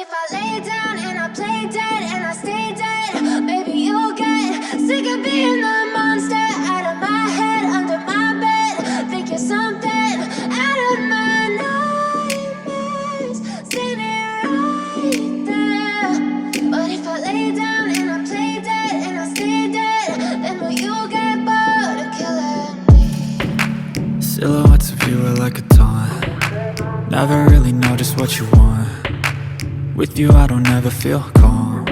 if I lay down and I play dead and I stay dead, maybe you'll get sick of being the monster out of my head, under my bed. Think you're something out of my nightmares, standing right there. But if I lay down and I play dead and I stay dead, then will you get bored of killing me? Silhouettes of you are like a taunt. Never really know just what you want. With you I don't ever feel calm.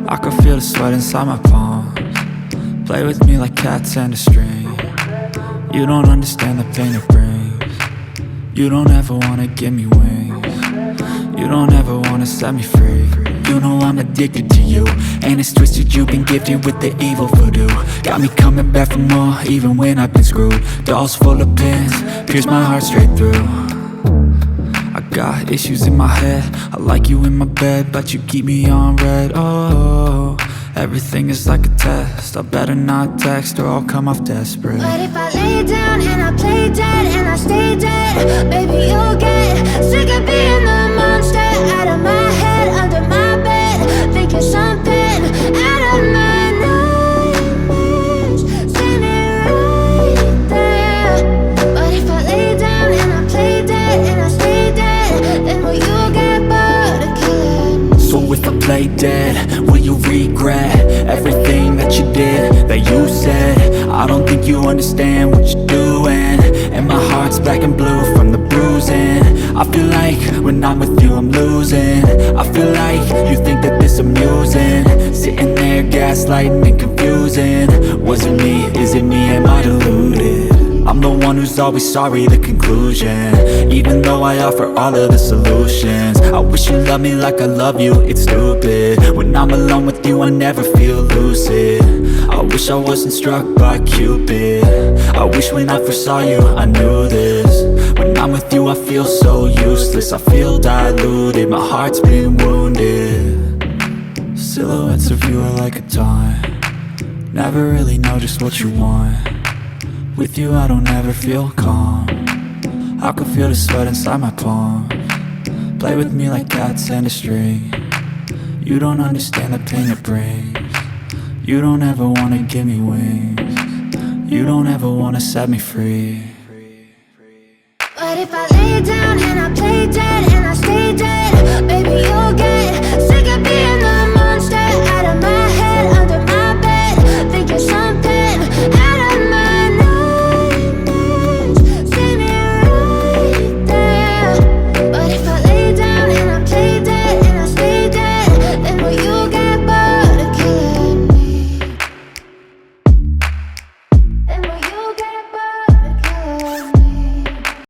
I can feel the sweat inside my palms. Play with me like cats and a string. You don't understand the pain it brings. You don't ever wanna give me wings. You don't ever wanna set me free. You know I'm addicted to you, and it's twisted, you've been gifted with the evil voodoo. Got me coming back for more, even when I've been screwed. Dolls full of pins, pierce my heart straight through. I got issues in my head, I like you in my bed, but you keep me on red. Oh, everything is like a test, I better not text or I'll come off desperate. But if I lay down and I play dead and I stay dead, maybe you'll get sick of being the monster out of my head, under my bed. Think you're something out of my nightmares, standing right there. But if I lay down and I play dead and I stay dead, then will you get bored of killing me? So if I play dead, will you regret everything that you did, that you said? I don't think you understand what you're doing, and my heart's black and blue from the bruising. I feel like when I'm with you I'm losing. I feel like you think that this amusing, sitting there gaslighting and confusing. Was it me? Is it me? Am I deluded? I'm the one who's always sorry, the conclusion, even though I offer all of the solutions. I wish you loved me like I love you, it's stupid. When I'm alone with you I never feel lucid. I wish I wasn't struck by Cupid. I wish when I first saw you I knew this. When I'm with you I feel so useless, I feel diluted, my heart's been wounded. Silhouettes of you are like a taunt. Never really know just what you want. With you I don't ever feel calm. I can feel the sweat inside my palms. Play with me like cats and a string. You don't understand the pain it brings. You don't ever wanna give me wings. You don't ever wanna set me free. But if I lay down and I play dead and I stay dead,